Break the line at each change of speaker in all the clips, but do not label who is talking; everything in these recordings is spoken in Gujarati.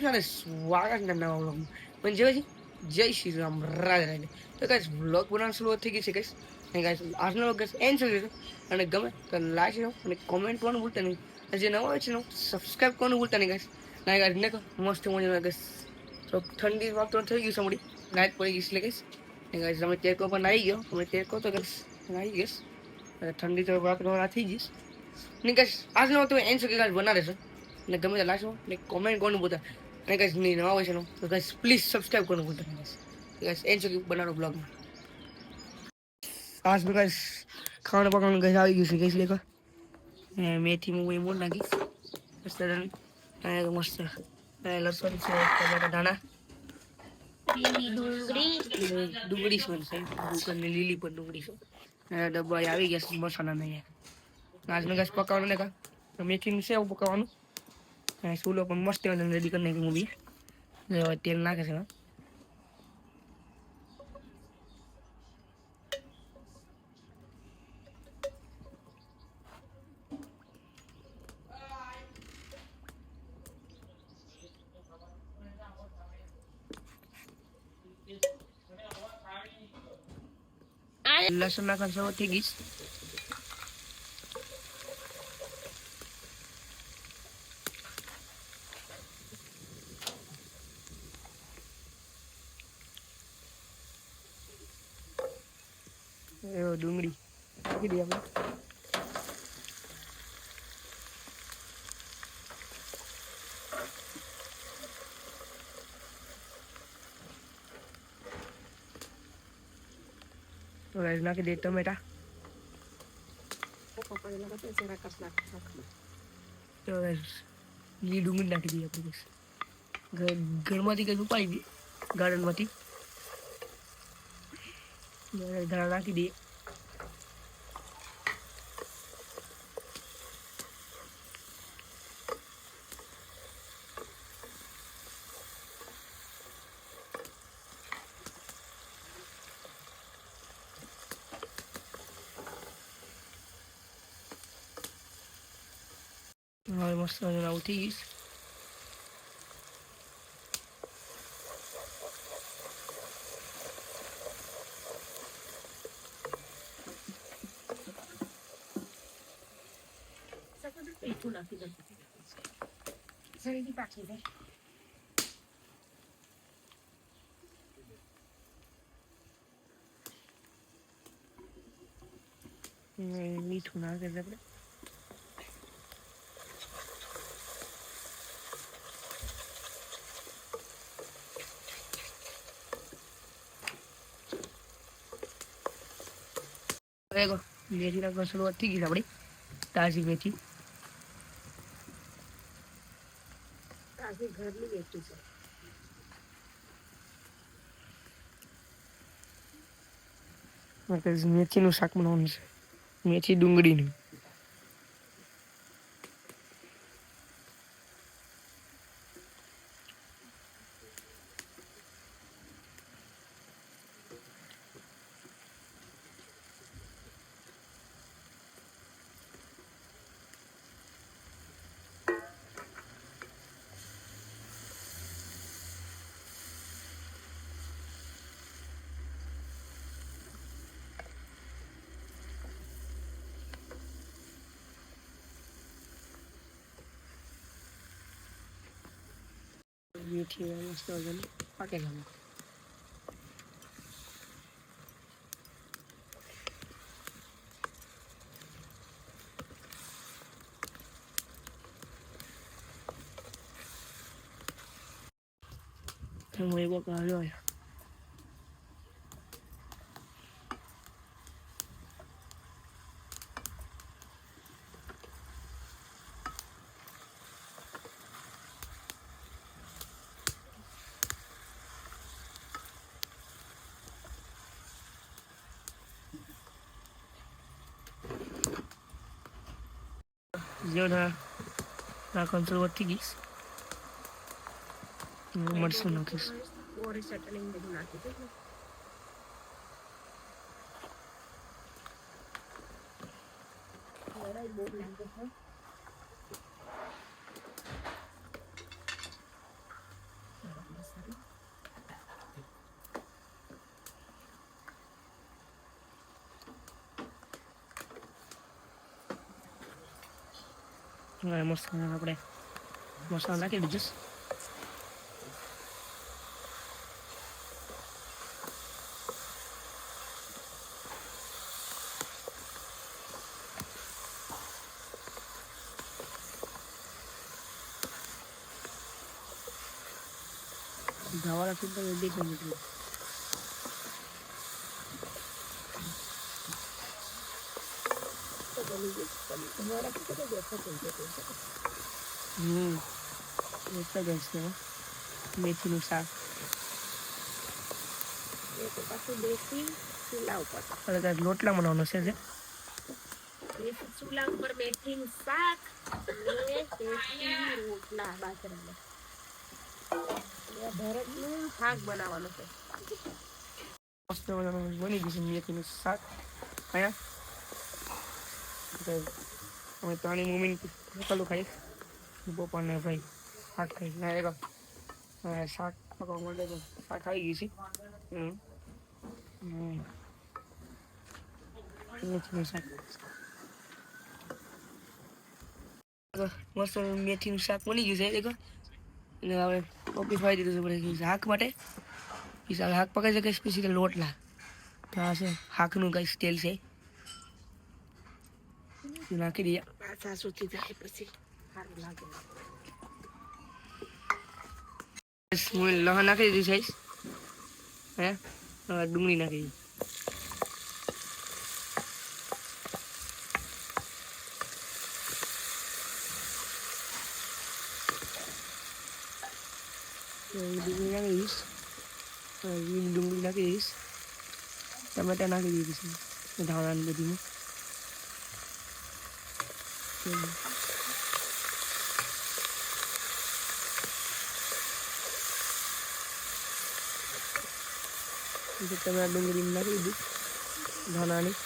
બધાને સ્વાગત છે નવા વ્લોગમાં. પણ જેવા જય શ્રી રામ રાધે રાધે. તો ગાઈસ વ્લોગ બનાવવાનું શરૂઆત થઈ ગઈ છે ગાઈસ. અને ગાઈસ આજનો વ્લોગ ગાઈસ એન્ડ સુધી જોજો. અને ગમે તો લાઈક કરો અને કોમેન્ટ કરવાનું ભૂલતા નહીં. અને જે નવા હોય છે ને સબસ્ક્રાઇબ કરવાનું ભૂલતા નહીં ગાઈસ. ના ગાઈસ ને મસ્ત મજાનો ગાઈસ. તો ઠંડી વાતાવરણ થઈ ગયું છે હમણાં. નાઈટ પડી ગઈ એટલે ગાઈસ. ને ગાઈસ અમે તેરકો પર આવી ગયો. અમે તેરકો તો ગાઈસ આવી ગઈશ. ઠંડી તો વાતાવરણ થઈ ગઈશ. ને ગાઈસ આજનો તમે એન્ડ સુધી ગાઈસ બનાવે છે. અને ગમે તે લાગશો ને કોમેન્ટ કરવાનું ભૂલતા. અને ગાઈસ ની નવા હોય છે ને તો ગાઈસ પ્લીઝ સબસ્ક્રાઇબ કરવાનું ભૂલતા નહીં ગાઈસ. ગાઈસ એન્ડ સુધી બનાવો બ્લોગમાં. आज में गाइस खाना पकाने गाइस આવી ગયું છે ગાઈસ લેકો મેથી હું એ મોડ નાખી મસ્ત અને મસ્ત લસણ છે ટમાટા ધાણા ડુંગળી છે ડુંગળી લીલી પણ ડુંગળી છે ડબ્બા આવી ગયા મસાલા નહીં આજનો ગાઈસ પકાવવાનું ને કા મેથી સેવ પકાવવાનું સૂલો પણ મસ્ત રેડી કરી નાખી હું બી તેલ નાખે છે લસણ નાખવાનું શરૂ થઈ ગઈ ડુંગળી નાખી દઈએ આપણે તો ગાઈસ નાખી દઈએ ટમેટા તો ગાઈસ લીલી ડુંગળી નાખી દઈએ આપણે ઘરમાંથી કંઈ ઉપાડી દઈએ ગાર્ડનમાંથી ધાણા નાખી દઈએ હવે મસ્ત આવું થઈ ગઈશ મીઠું નાખે છે આપણે મેથી નાખવા શરૂઆત થઈ ગઈ આપણી તાજી મેથી ઘરની મેથી છે મેથીનું શાક બનાવવાનું છે મેથી ડુંગળીનું મેથી મસ્ત પાકેલા હું એવો કર્યો જેવડા નાખવાનું શરૂઆત થઈ ગઈશ મરચું નાખીશ મસ્ત આપણે મસાલો નાખી દીધું. ધાવાળા સુધા દેખાય નીકળ્યું. મેથીનું શાક
દેશી ચૂલા ઉપર
લોટલા બનાવવાનો છે.
દેશી ચૂલા ઉપર મેથીનું શાક અને દેશી રોટલા બાજરાના. ભરતનું શાક બનાવવાનું છે.
મસ્ત બની ગયું છે મેથીનું શાક. અહીંયા અમે ત્રણેય મમ્મી મોકલું ખાઈશ. પપ્પાને ભાઈ શાક ખાઈશ. ના એક શાક પકવા માટે તો શાક આવી ગયું છે. મેથીનું શાક મસ્ત મેથીનું શાક બની ગયું છે. દેખો અને હવે ટોપી ફાવી દીધું છે શાક માટે. શાક પકાઈ શકે સ્પેશિયલ લોટલા તો આ છે શાકનું કઈ સ્ટેલ છે. નાખી દઈએ
સાસુથી જાય પછી સારું લાગે.
હું લહણ નાખી દીધું છે. ડુંગળી નાખી દીધી. ડુંગળી નાખી દઈશ. ડુંગળી નાખી દઈશ. ટમેટા નાખી દીધું છે ધાણાને બધું. તમે ડુંગળી નાખી દીધી ધાણાની.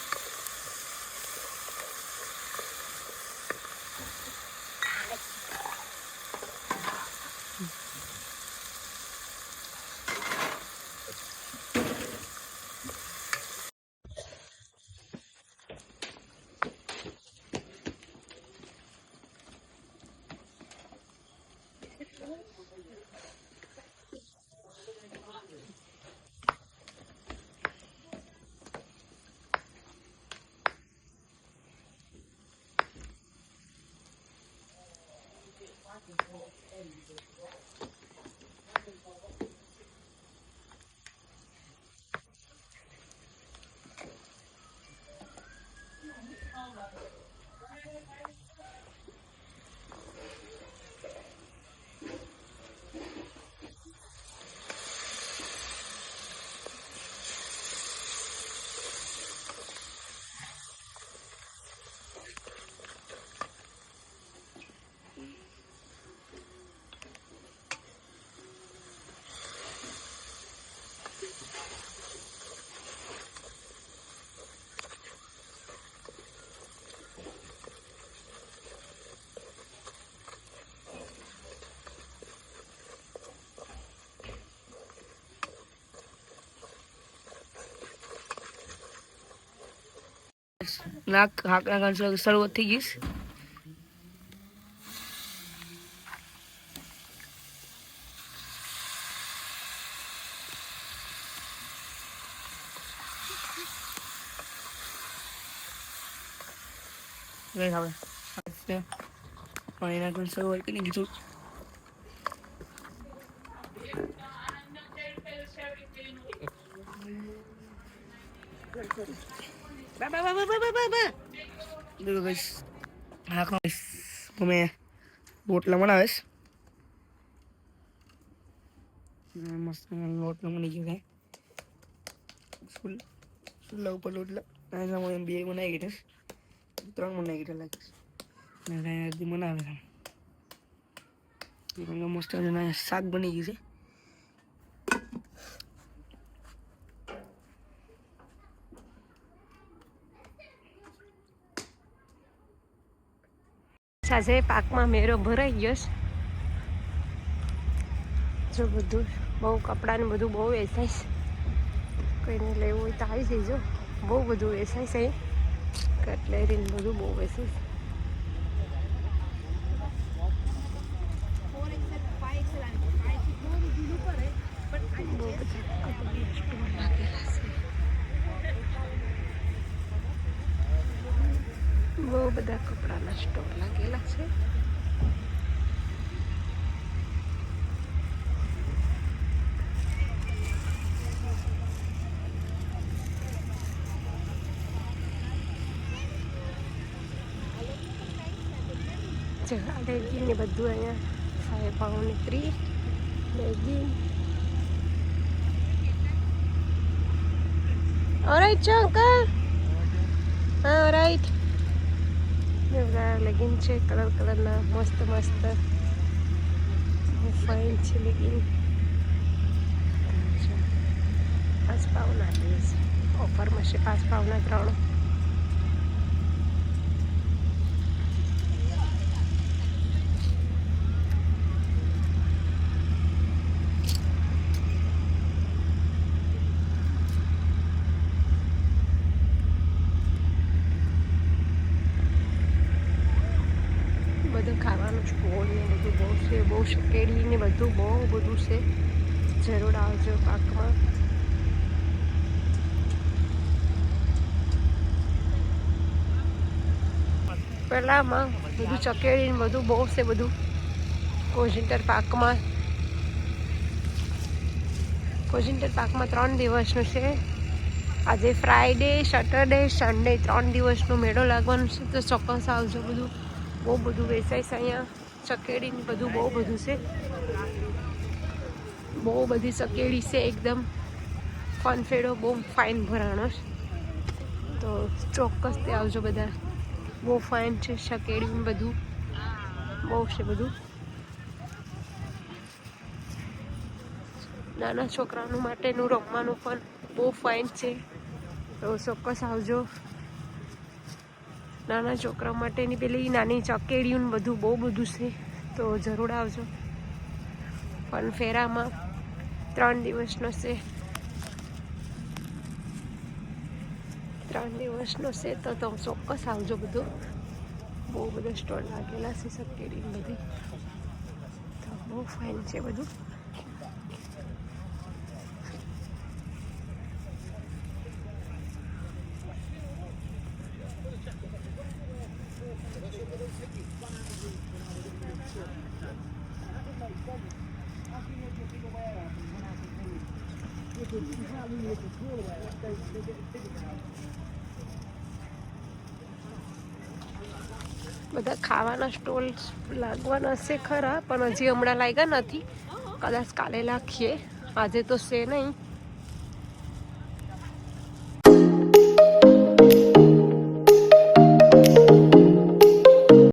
નાક હાક નાખવાની શરૂઆત થઈ ગઈ. પાણી નાખવાની શરૂઆત કરી દીધું. તમે રોટલા બનાવીશ. મસ્ત રોટલા બની ગયો છે. ચૂલા ઉપર રોટલા બે બનાવી ગઈ. 3 બનાવી ગઈ લાગે. બનાવે મસ્ત શાક બની ગયું છે.
સાજે પાકમાં મેરો ભરાઈ ગયો. જો બધું બહુ કપડાને બધું બહુ વેચાય. કોઈને લેવું હોય તો આવી જઈજો. બહુ બધું વેચાય છે. કટલેરી બધું બહુ વેચાય. બધા કપડાના સ્ટોલ લાગેલા છે. લેગિંગ ને બધું અહીંયા £5 લેગિંગ. ઓલરાઈટ છો અંકલ? હા ઓલરાઈટ. બધા લેગિંગ છે કલર કલરના મસ્ત મસ્ત ફાઇન છે લેગિંગ. 5 પાઉના છે ઓફરમાં છે. 5 પાઉના 3. બધું ખાવાનું સ્ટોલ ને બધું બહુ છે. બહુ શકેડી ને બધું બહુ બધું છે. જરૂર આવજો પાકમાં. પહેલાંમાં બધું ચકેડી ને બધું બહુ છે. બધું કોજિન્ટર પાર્કમાં 3 દિવસનું છે. આજે ફ્રાઈડે, સેટરડે, સન્ડે 3 દિવસનો મેળો લાગવાનો છે. તો ચોક્કસ આવજો. બધું બહુ બધું વેચાય છે અહીંયા. ચકેડી ને બધું બહુ બધું છે. બહુ બધી ચકેડી છે. એકદમ ફનફેડો બહુ ફાઇન ભરાણો છે. તો ચોક્કસ તે આવજો બધા. બહુ ફાઇન છે ચકેડી બધું બહુ છે. બધું નાના છોકરાઓનું માટેનું રમવાનું પણ બહુ ફાઇન છે. તો ચોક્કસ આવજો. નાના છોકરાઓ માટેની પેલી નાની ચકેડીઓ બધું બહુ બધું છે. તો જરૂર આવજો. ફન ફેરામાં 3 દિવસનો છે. 3 દિવસનો છે તો તમે ચોક્કસ આવજો. બધું બહુ બધા સ્ટોલ લાગેલા છે ચકેડી બધી. તો બહુ ફાઇન છે બધું. બધા ખાવાના સ્ટોલ લાગવાના છે ખરા, પણ હજી હમણાં લાગ્યા નથી. કદાચ કાલે લાગીએ. આજે તો છે નહીં.